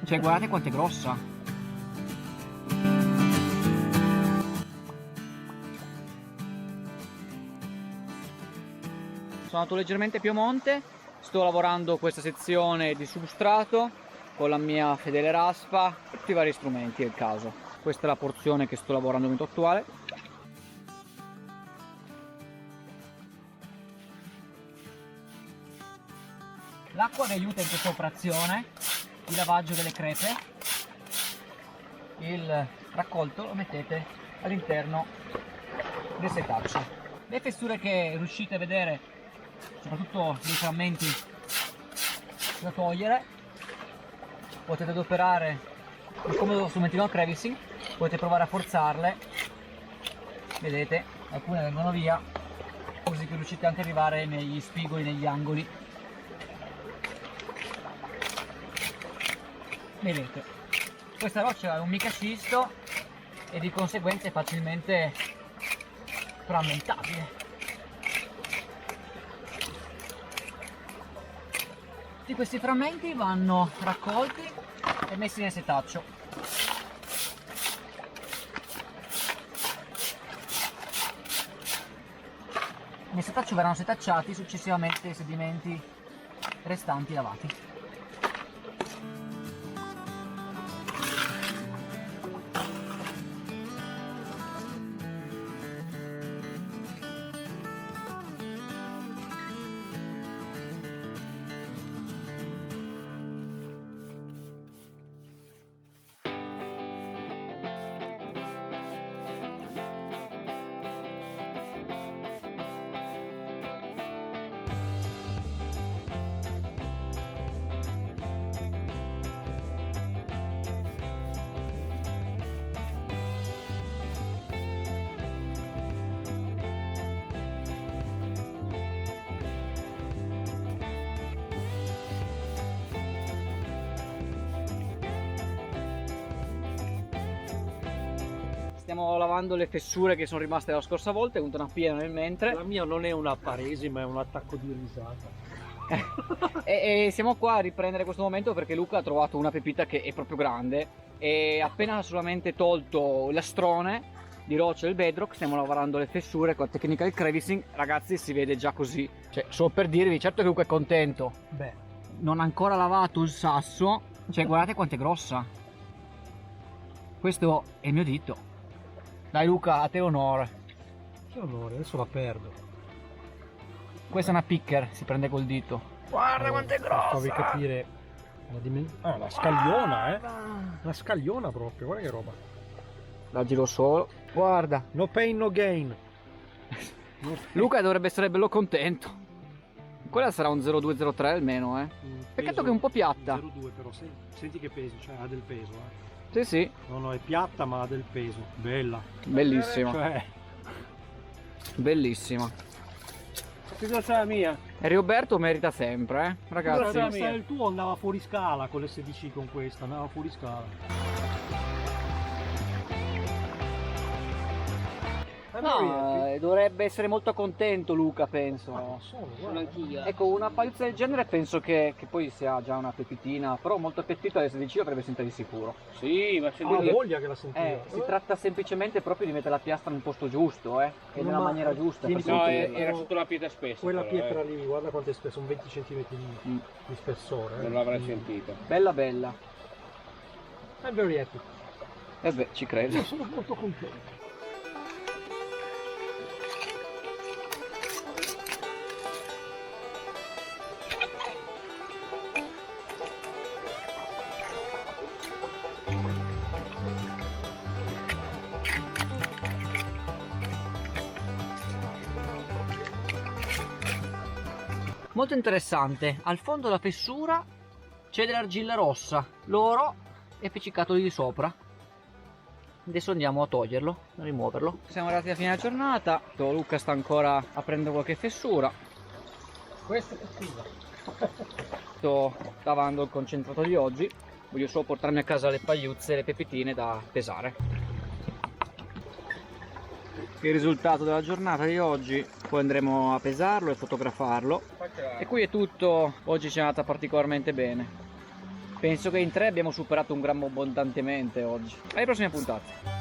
Cioè, guardate quanto è grossa. Sono andato leggermente più a monte, sto lavorando questa sezione di substrato con la mia fedele raspa e tutti i vari strumenti, è il caso. Questa è la porzione che sto lavorando al momento attuale. L'acqua vi aiuta in questa operazione di lavaggio delle crepe. Il raccolto lo mettete all'interno del setaccio. Le fessure che riuscite a vedere, soprattutto dei frammenti da togliere, potete adoperare il comodo strumentino a crevicing, potete provare a forzarle, vedete, alcune vengono via, così che riuscite anche ad arrivare negli spigoli, negli angoli. Vedete, questa roccia è un mica scisto e di conseguenza è facilmente frammentabile. Tutti questi frammenti vanno raccolti e messi nel setaccio. Nel setaccio verranno setacciati successivamente i sedimenti restanti lavati. Stiamo lavando le fessure che sono rimaste la scorsa volta, è venuta una piena nel mentre. La mia non è una paresi, ma è un attacco di risata. e siamo qua a riprendere questo momento perché Luca ha trovato una pepita che è proprio grande e appena solamente tolto l'astrone di roccia del bedrock stiamo lavorando le fessure con la tecnica del crevicing. Ragazzi, si vede già così, cioè solo per dirvi, certo che Luca è contento. Beh, non ha ancora lavato il sasso, cioè guardate quanto è grossa. Questo è il mio dito. Dai Luca, a te onore. che onore, adesso la perdo. Questa è una picker, si prende col dito. Guarda quanto è Per grossa! farvi capire la dimensione. Ah, la scagliona, la scagliona proprio, guarda che roba. La giro solo. Guarda. No pain, no gain. Luca dovrebbe essere bello contento. Quella sarà un 0203 almeno, Peccato che è un po' piatta. 0,2 però, senti che peso, cioè ha del peso, Sì, sì. No, è piatta ma ha del peso. Bella. Bellissima. Cioè, Bellissima. cosa c'è la mia? E Roberto merita sempre, ragazzi. Il tuo andava fuori scala con le 16 con questa, andava fuori scala. No, dovrebbe essere molto contento Luca, penso. Ecco, una pagliuzza del genere penso che poi sia già una pepitina, però molto appetito alle 16 dovrebbe sentire di sicuro. Sì, ma c'è voglia che la sentiva. Si tratta semplicemente proprio di mettere la piastra nel posto giusto, e nella maniera giusta. Tieni per conto sentirla. che era sotto la pietra spessa. Quella però, pietra lì, guarda quanto è spessa, sono 20 cm di spessore. non l'avrei sentita. Bella bella. I'm very happy. Beh, ci credo. Sono molto contento. Molto interessante, al fondo della fessura c'è dell'argilla rossa, l'oro è appiccicato lì di sopra. Adesso andiamo a toglierlo, a rimuoverlo. Siamo arrivati alla fine della giornata, Luca sta ancora aprendo qualche fessura. Questa è cattiva. Sto lavando il concentrato di oggi, voglio solo portarmi a casa le pagliuzze e le pepitine da pesare. Il risultato della giornata di oggi, poi andremo a pesarlo e fotografarlo. E qui è tutto, oggi ci è andata particolarmente bene. Penso che in 3 abbiamo superato un grammo abbondantemente oggi. Alle prossime puntate.